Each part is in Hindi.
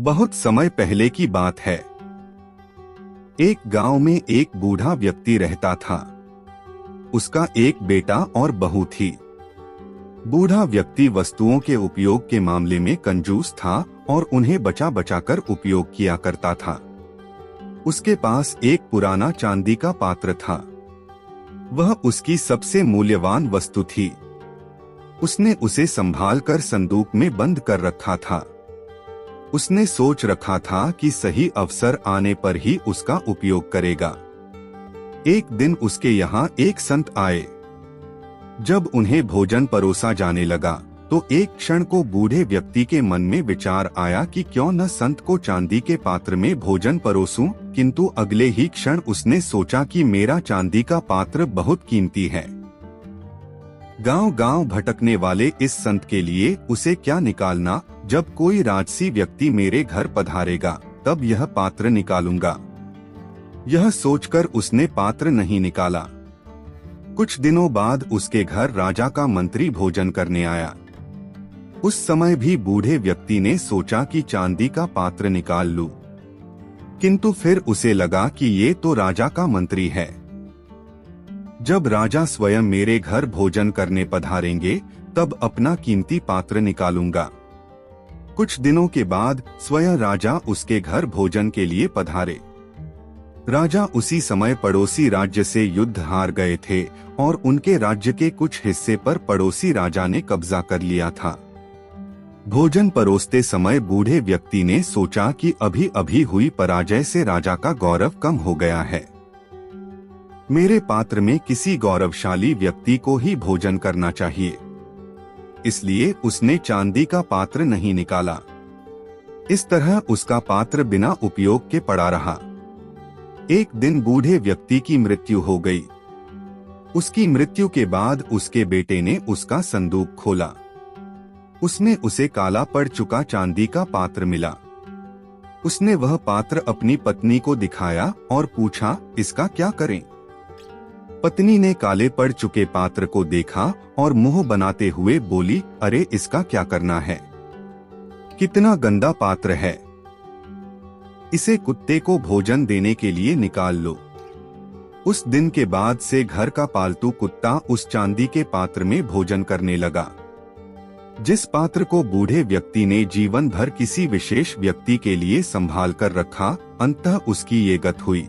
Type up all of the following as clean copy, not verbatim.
बहुत समय पहले की बात है। एक गांव में एक बूढ़ा व्यक्ति रहता था। उसका एक बेटा और बहू थी। बूढ़ा व्यक्ति वस्तुओं के उपयोग के मामले में कंजूस था और उन्हें बचा बचा कर उपयोग किया करता था। उसके पास एक पुराना चांदी का पात्र था। वह उसकी सबसे मूल्यवान वस्तु थी। उसने उसे संभाल कर संदूक में बंद कर रखा था। उसने सोच रखा था कि सही अवसर आने पर ही उसका उपयोग करेगा। एक दिन उसके यहाँ एक संत आए। जब उन्हें भोजन परोसा जाने लगा तो एक क्षण को बूढ़े व्यक्ति के मन में विचार आया कि क्यों न संत को चांदी के पात्र में भोजन परोसूं, किंतु अगले ही क्षण उसने सोचा कि मेरा चांदी का पात्र बहुत कीमती है। गांव-गांव भटकने वाले इस संत के लिए उसे क्या निकालना, जब कोई राजसी व्यक्ति मेरे घर पधारेगा तब यह पात्र निकालूंगा। यह सोचकर उसने पात्र नहीं निकाला। कुछ दिनों बाद उसके घर राजा का मंत्री भोजन करने आया। उस समय भी बूढ़े व्यक्ति ने सोचा कि चांदी का पात्र निकाल लूं, किंतु फिर उसे लगा कि ये तो राजा का मंत्री है। जब राजा स्वयं मेरे घर भोजन करने पधारेंगे तब अपना कीमती पात्र निकालूंगा। कुछ दिनों के बाद स्वयं राजा उसके घर भोजन के लिए पधारे। राजा उसी समय पड़ोसी राज्य से युद्ध हार गए थे और उनके राज्य के कुछ हिस्से पर पड़ोसी राजा ने कब्जा कर लिया था। भोजन परोसते समय बूढ़े व्यक्ति ने सोचा कि अभी अभी हुई पराजय से राजा का गौरव कम हो गया है। मेरे पात्र में किसी गौरवशाली व्यक्ति को ही भोजन करना चाहिए। इसलिए उसने चांदी का पात्र नहीं निकाला। इस तरह उसका पात्र बिना उपयोग के पड़ा रहा। एक दिन बूढ़े व्यक्ति की मृत्यु हो गई। उसकी मृत्यु के बाद उसके बेटे ने उसका संदूक खोला। उसमें उसे काला पड़ चुका चांदी का पात्र मिला। उसने वह पात्र अपनी पत्नी को दिखाया और पूछा, इसका क्या करें? पत्नी ने काले पड़ चुके पात्र को देखा और मुंह बनाते हुए बोली, अरे इसका क्या करना है? कितना गंदा पात्र है। इसे कुत्ते को भोजन देने के लिए निकाल लो। उस दिन के बाद से घर का पालतू कुत्ता उस चांदी के पात्र में भोजन करने लगा। जिस पात्र को बूढ़े व्यक्ति ने जीवन भर किसी विशेष व्यक्ति के लिए संभाल कर रखा, अंततः उसकी ये गत हुई।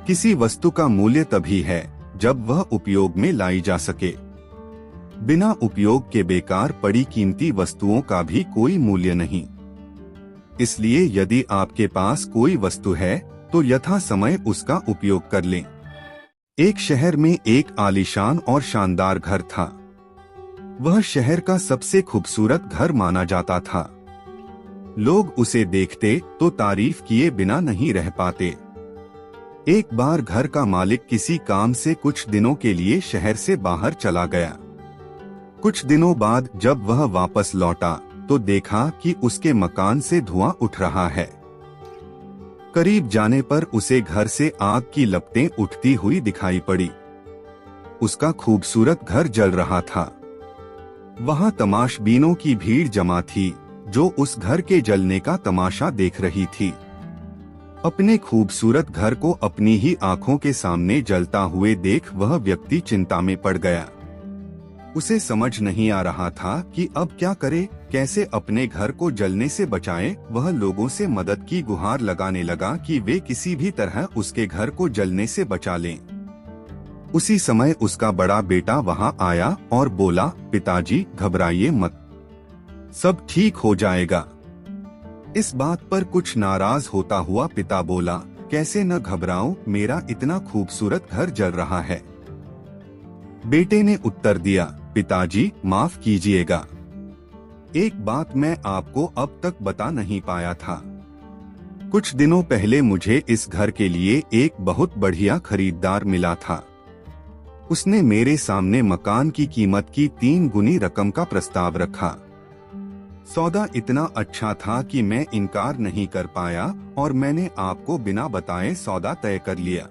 किसी वस्तु का मूल्य तभी है जब वह उपयोग में लाई जा सके। बिना उपयोग के बेकार पड़ी कीमती वस्तुओं का भी कोई मूल्य नहीं। इसलिए यदि आपके पास कोई वस्तु है तो यथा समय उसका उपयोग कर लें। एक शहर में एक आलीशान और शानदार घर था। वह शहर का सबसे खूबसूरत घर माना जाता था। लोग उसे देखते तो तारीफ किए बिना नहीं रह पाते। एक बार घर का मालिक किसी काम से कुछ दिनों के लिए शहर से बाहर चला गया। कुछ दिनों बाद जब वह वापस लौटा तो देखा कि उसके मकान से धुआं उठ रहा है। करीब जाने पर उसे घर से आग की लपटें उठती हुई दिखाई पड़ी। उसका खूबसूरत घर जल रहा था। वहां तमाशबीनों की भीड़ जमा थी जो उस घर के जलने का तमाशा देख रही थी। अपने खूबसूरत घर को अपनी ही आंखों के सामने जलता हुए देख वह व्यक्ति चिंता में पड़ गया। उसे समझ नहीं आ रहा था कि अब क्या करे, कैसे अपने घर को जलने से बचाए। वह लोगों से मदद की गुहार लगाने लगा कि वे किसी भी तरह उसके घर को जलने से बचा लें। उसी समय उसका बड़ा बेटा वहां आया और बोला, पिताजी घबराइए मत, सब ठीक हो जाएगा। इस बात पर कुछ नाराज होता हुआ पिता बोला, कैसे न घबराऊं, मेरा इतना खूबसूरत घर जल रहा है। बेटे ने उत्तर दिया, पिताजी माफ कीजिएगा, एक बात मैं आपको अब तक बता नहीं पाया था। कुछ दिनों पहले मुझे इस घर के लिए एक बहुत बढ़िया खरीदार मिला था। उसने मेरे सामने मकान की कीमत की 3 गुनी रकम का प्रस्ताव रखा। सौदा इतना अच्छा था कि मैं इनकार नहीं कर पाया और मैंने आपको बिना बताए सौदा तय कर लिया।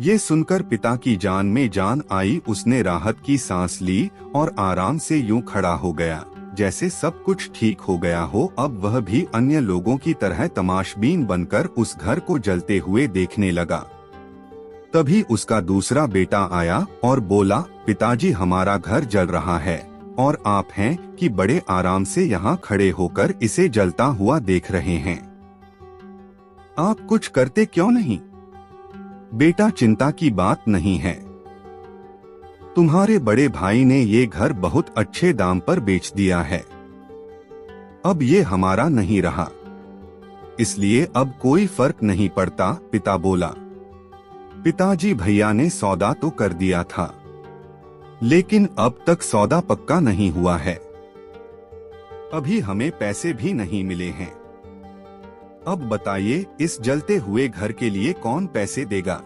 ये सुनकर पिता की जान में जान आई। उसने राहत की सांस ली और आराम से यूं खड़ा हो गया जैसे सब कुछ ठीक हो गया हो। अब वह भी अन्य लोगों की तरह तमाशबीन बनकर उस घर को जलते हुए देखने लगा। तभी उसका दूसरा बेटा आया और बोला, पिताजी हमारा घर जल रहा है और आप हैं कि बड़े आराम से यहाँ खड़े होकर इसे जलता हुआ देख रहे हैं। आप कुछ करते क्यों नहीं? बेटा, चिंता की बात नहीं है। तुम्हारे बड़े भाई ने ये घर बहुत अच्छे दाम पर बेच दिया है। अब ये हमारा नहीं रहा, इसलिए अब कोई फर्क नहीं पड़ता। पिता बोला। पिताजी, भैया ने सौदा तो कर दिया था, लेकिन अब तक सौदा पक्का नहीं हुआ है। अभी हमें पैसे भी नहीं मिले हैं। अब बताइए, इस जलते हुए घर के लिए कौन पैसे देगा?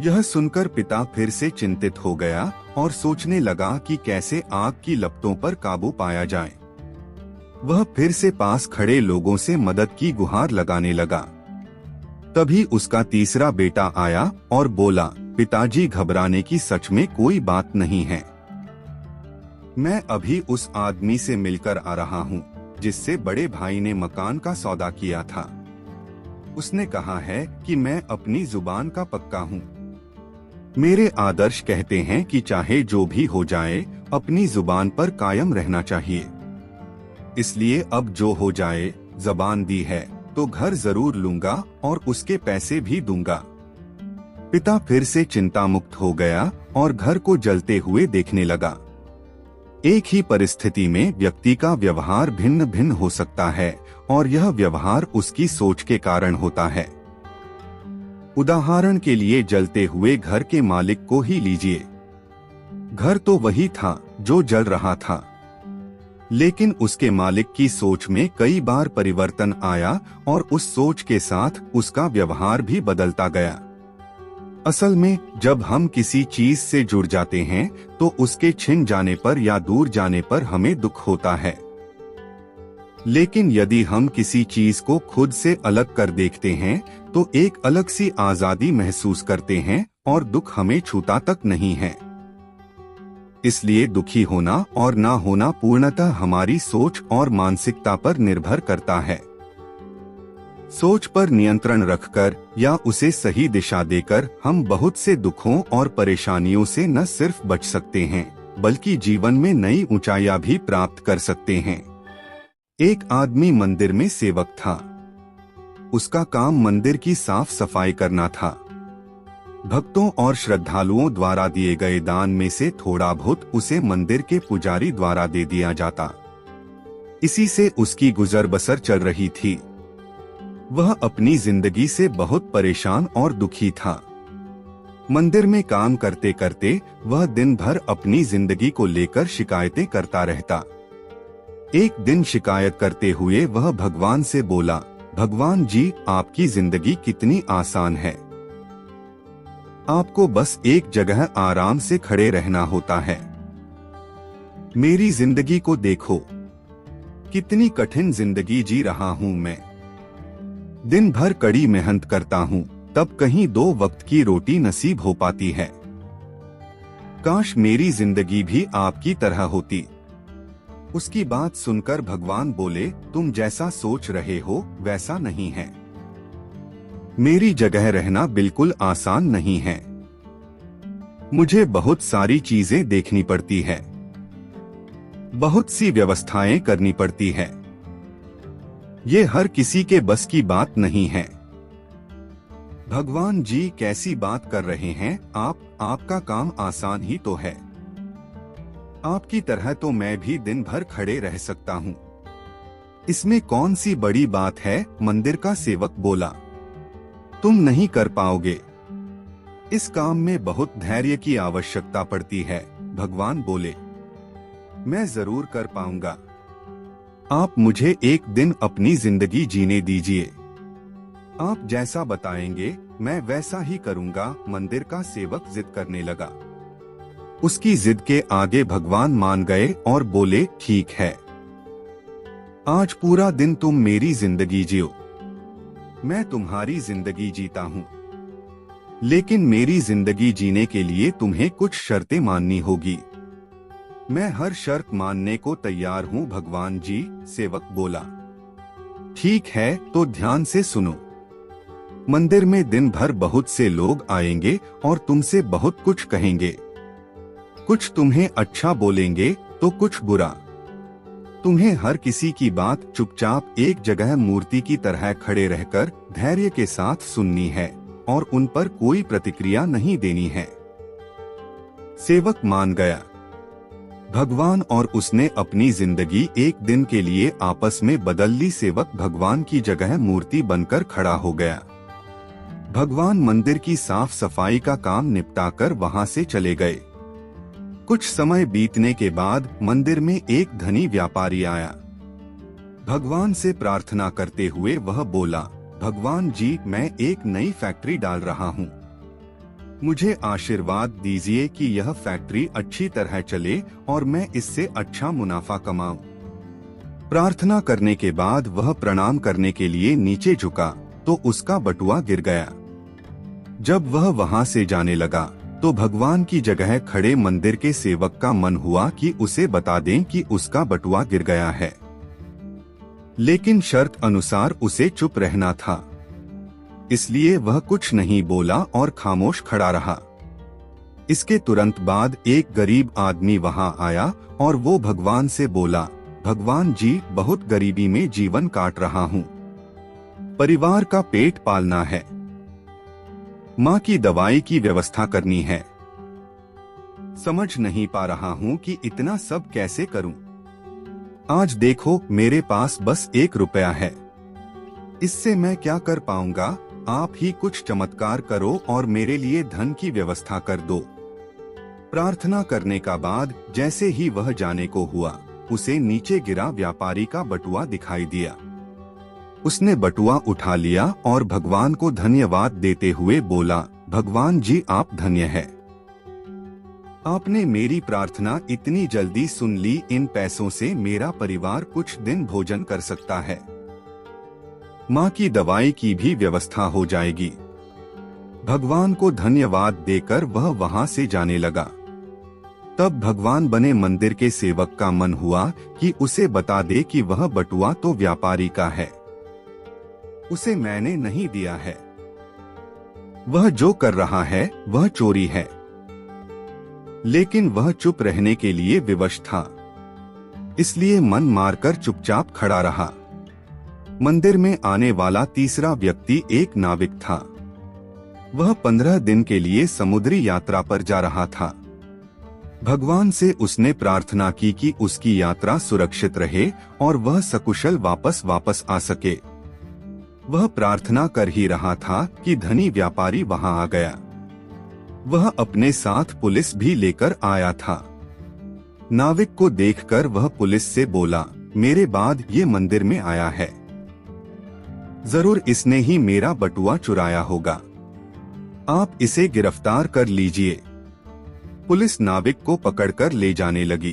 यह सुनकर पिता फिर से चिंतित हो गया और सोचने लगा कि कैसे आग की लपटों पर काबू पाया जाए। वह फिर से पास खड़े लोगों से मदद की गुहार लगाने लगा। तभी उसका तीसरा बेटा आया और बोला, पिताजी घबराने की सच में कोई बात नहीं है। मैं अभी उस आदमी से मिलकर आ रहा हूँ जिससे बड़े भाई ने मकान का सौदा किया था। उसने कहा है कि मैं अपनी जुबान का पक्का हूँ। मेरे आदर्श कहते हैं कि चाहे जो भी हो जाए, अपनी जुबान पर कायम रहना चाहिए। इसलिए अब जो हो जाए, जबान दी है तो घर जरूर लूंगा और उसके पैसे भी दूंगा। पिता फिर से चिंता मुक्त हो गया और घर को जलते हुए देखने लगा। एक ही परिस्थिति में व्यक्ति का व्यवहार भिन्न भिन्न हो सकता है और यह व्यवहार उसकी सोच के कारण होता है। उदाहरण के लिए जलते हुए घर के मालिक को ही लीजिए। घर तो वही था जो जल रहा था, लेकिन उसके मालिक की सोच में कई बार परिवर्तन आया और उस सोच के साथ उसका व्यवहार भी बदलता गया। असल में जब हम किसी चीज से जुड़ जाते हैं तो उसके छिन जाने पर या दूर जाने पर हमें दुख होता है, लेकिन यदि हम किसी चीज को खुद से अलग कर देखते हैं तो एक अलग सी आजादी महसूस करते हैं और दुख हमें छूता तक नहीं है। इसलिए दुखी होना और ना होना पूर्णतः हमारी सोच और मानसिकता पर निर्भर करता है। सोच पर नियंत्रण रखकर या उसे सही दिशा देकर हम बहुत से दुखों और परेशानियों से न सिर्फ बच सकते हैं, बल्कि जीवन में नई ऊंचाइयां भी प्राप्त कर सकते हैं। एक आदमी मंदिर में सेवक था। उसका काम मंदिर की साफ सफाई करना था। भक्तों और श्रद्धालुओं द्वारा दिए गए दान में से थोड़ा बहुत उसे मंदिर के पुजारी द्वारा दे दिया जाता। इसी से उसकी गुजर बसर चल रही थी। वह अपनी जिंदगी से बहुत परेशान और दुखी था। मंदिर में काम करते करते वह दिन भर अपनी जिंदगी को लेकर शिकायतें करता रहता। एक दिन शिकायत करते हुए वह भगवान से बोला, भगवान जी, आपकी जिंदगी कितनी आसान है। आपको बस एक जगह आराम से खड़े रहना होता है। मेरी जिंदगी को देखो, कितनी कठिन जिंदगी जी रहा हूँ मैं। दिन भर कड़ी मेहनत करता हूँ, तब कहीं 2 वक्त की रोटी नसीब हो पाती है। काश मेरी जिंदगी भी आपकी तरह होती। उसकी बात सुनकर भगवान बोले, तुम जैसा सोच रहे हो वैसा नहीं है। मेरी जगह रहना बिल्कुल आसान नहीं है। मुझे बहुत सारी चीजें देखनी पड़ती है, बहुत सी व्यवस्थाएं करनी पड़ती है। ये हर किसी के बस की बात नहीं है। भगवान जी, कैसी बात कर रहे हैं आप? आपका काम आसान ही तो है। आपकी तरह तो मैं भी दिन भर खड़े रह सकता हूँ। इसमें कौन सी बड़ी बात है? मंदिर का सेवक बोला। तुम नहीं कर पाओगे। इस काम में बहुत धैर्य की आवश्यकता पड़ती है। भगवान बोले, मैं जरूर कर पाऊंगा। आप मुझे एक दिन अपनी जिंदगी जीने दीजिए। आप जैसा बताएंगे मैं वैसा ही करूंगा। मंदिर का सेवक जिद करने लगा। उसकी जिद के आगे भगवान मान गए और बोले, ठीक है, आज पूरा दिन तुम मेरी जिंदगी जियो। मैं तुम्हारी जिंदगी जीता हूँ, लेकिन मेरी जिंदगी जीने के लिए तुम्हें कुछ शर्तें माननी होगी। मैं हर शर्त मानने को तैयार हूँ भगवान जी, सेवक बोला। ठीक है, तो ध्यान से सुनो। मंदिर में दिन भर बहुत से लोग आएंगे और तुमसे बहुत कुछ कहेंगे। कुछ तुम्हें अच्छा बोलेंगे तो कुछ बुरा। तुम्हें हर किसी की बात चुपचाप एक जगह मूर्ति की तरह खड़े रहकर धैर्य के साथ सुननी है और उन पर कोई प्रतिक्रिया नहीं देनी है। सेवक मान गया। भगवान और उसने अपनी जिंदगी एक दिन के लिए आपस में बदल ली। सेवक भगवान की जगह मूर्ति बनकर खड़ा हो गया। भगवान मंदिर की साफ सफाई का काम निपटाकर वहां से चले गए। कुछ समय बीतने के बाद मंदिर में एक धनी व्यापारी आया। भगवान से प्रार्थना करते हुए वह बोला, भगवान जी, मैं एक नई फैक्ट्री डाल रहा हूँ। मुझे आशीर्वाद दीजिए कि यह फैक्ट्री अच्छी तरह चले और मैं इससे अच्छा मुनाफा कमाऊं। प्रार्थना करने के बाद वह प्रणाम करने के लिए नीचे झुका तो उसका बटुआ गिर गया। जब वह वहां से जाने लगा तो भगवान की जगह खड़े मंदिर के सेवक का मन हुआ कि उसे बता दें कि उसका बटुआ गिर गया है, लेकिन शर्त अनुसार उसे चुप रहना था। इसलिए वह कुछ नहीं बोला और खामोश खड़ा रहा। इसके तुरंत बाद एक गरीब आदमी वहां आया और वो भगवान से बोला, भगवान जी, बहुत गरीबी में जीवन काट रहा हूँ। परिवार का पेट पालना है, माँ की दवाई की व्यवस्था करनी है। समझ नहीं पा रहा हूँ कि इतना सब कैसे करूँ। आज देखो, मेरे पास बस 1 रुपया है। इससे मैं क्या कर पाऊंगा? आप ही कुछ चमत्कार करो और मेरे लिए धन की व्यवस्था कर दो। प्रार्थना करने का बाद जैसे ही वह जाने को हुआ, उसे नीचे गिरा व्यापारी का बटुआ दिखाई दिया। उसने बटुआ उठा लिया और भगवान को धन्यवाद देते हुए बोला, भगवान जी, आप धन्य हैं। आपने मेरी प्रार्थना इतनी जल्दी सुन ली। इन पैसों से मेरा परिवार कुछ दिन भोजन कर सकता है। माँ की दवाई की भी व्यवस्था हो जाएगी। भगवान को धन्यवाद देकर वह वहां से जाने लगा। तब भगवान बने मंदिर के सेवक का मन हुआ कि उसे बता दे कि वह बटुआ तो व्यापारी का है, उसे मैंने नहीं दिया है। वह जो कर रहा है वह चोरी है। लेकिन वह चुप रहने के लिए विवश था, इसलिए मन मारकर चुपचाप खड़ा रहा। मंदिर में आने वाला तीसरा व्यक्ति एक नाविक था। वह 15 दिन के लिए समुद्री यात्रा पर जा रहा था। भगवान से उसने प्रार्थना की कि उसकी यात्रा सुरक्षित रहे और वह सकुशल वापस आ सके। वह प्रार्थना कर ही रहा था कि धनी व्यापारी वहां आ गया। वह अपने साथ पुलिस भी लेकर आया था। नाविक को देखकर वह पुलिस से बोला, मेरे बाद ये मंदिर में आया है, जरूर इसने ही मेरा बटुआ चुराया होगा। आप इसे गिरफ्तार कर लीजिए। पुलिस नाविक को पकड़कर ले जाने लगी।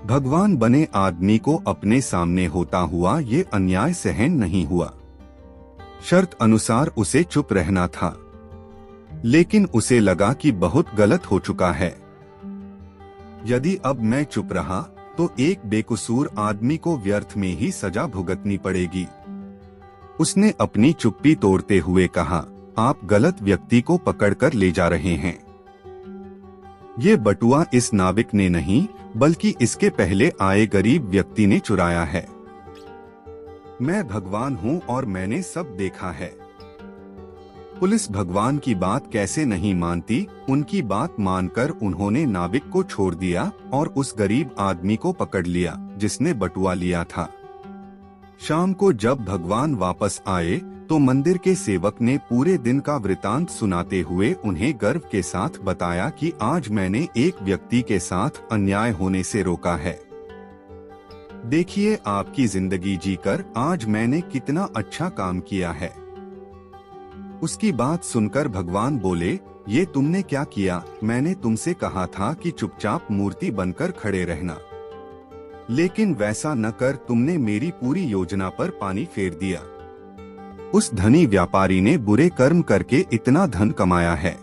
भगवान बने आदमी को अपने सामने होता हुआ ये अन्याय सहन नहीं हुआ। शर्त अनुसार उसे चुप रहना था, लेकिन उसे लगा कि बहुत गलत हो चुका है। यदि अब मैं चुप रहा तो एक बेकसूर आदमी को व्यर्थ में ही सजा भुगतनी पड़ेगी। उसने अपनी चुप्पी तोड़ते हुए कहा, आप गलत व्यक्ति को पकड़कर ले जा रहे हैं। ये बटुआ इस नाविक ने नहीं, बल्कि इसके पहले आए गरीब व्यक्ति ने चुराया है। मैं भगवान हूँ और मैंने सब देखा है। पुलिस भगवान की बात कैसे नहीं मानती। उनकी बात मानकर उन्होंने नाविक को छोड़ दिया और उस गरीब आदमी को पकड़ लिया जिसने बटुआ लिया था। शाम को जब भगवान वापस आए तो मंदिर के सेवक ने पूरे दिन का वृतांत सुनाते हुए उन्हें गर्व के साथ बताया कि आज मैंने एक व्यक्ति के साथ अन्याय होने से रोका है। देखिए, आपकी जिंदगी जीकर आज मैंने कितना अच्छा काम किया है। उसकी बात सुनकर भगवान बोले, ये तुमने क्या किया? मैंने तुमसे कहा था कि चुपचाप मूर्ति बनकर खड़े रहना, लेकिन वैसा न कर तुमने मेरी पूरी योजना पर पानी फेर दिया। उस धनी व्यापारी ने बुरे कर्म करके इतना धन कमाया है।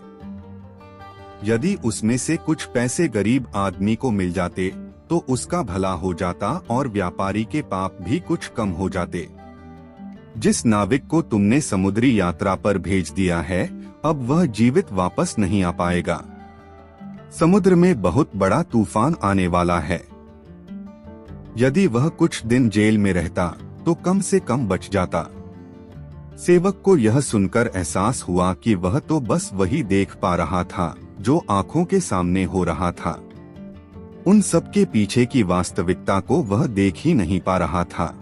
यदि उसमें से कुछ पैसे गरीब आदमी को मिल जाते तो उसका भला हो जाता और व्यापारी के पाप भी कुछ कम हो जाते। जिस नाविक को तुमने समुद्री यात्रा पर भेज दिया है, अब वह जीवित वापस नहीं आ पाएगा। समुद्र में बहुत बड़ा तूफान आने वाला है। यदि वह कुछ दिन जेल में रहता तो कम से कम बच जाता। सेवक को यह सुनकर एहसास हुआ कि वह तो बस वही देख पा रहा था जो आंखों के सामने हो रहा था। उन सब के पीछे की वास्तविकता को वह देख ही नहीं पा रहा था।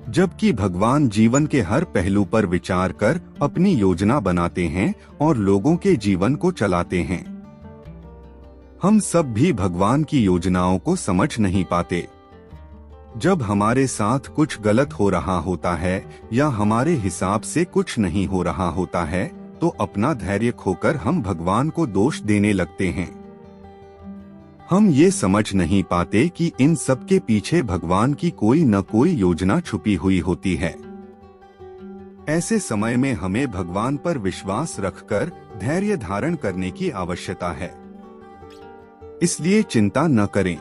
जबकि भगवान जीवन के हर पहलू पर विचार कर अपनी योजना बनाते हैं और लोगों के जीवन को चलाते हैं। हम सब भी भगवान की योजनाओं को समझ नहीं पाते। जब हमारे साथ कुछ गलत हो रहा होता है या हमारे हिसाब से कुछ नहीं हो रहा होता है, तो अपना धैर्य खोकर हम भगवान को दोष देने लगते हैं। हम ये समझ नहीं पाते कि इन सब के पीछे भगवान की कोई न कोई योजना छुपी हुई होती है। ऐसे समय में हमें भगवान पर विश्वास रखकर धैर्य धारण करने की आवश्यकता है। इसलिए चिंता न करें।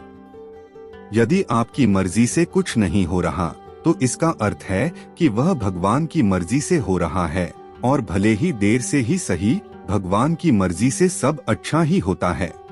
यदि आपकी मर्जी से कुछ नहीं हो रहा, तो इसका अर्थ है कि वह भगवान की मर्जी से हो रहा है, और भले ही देर से ही सही, भगवान की मर्जी से सब अच्छा ही होता है।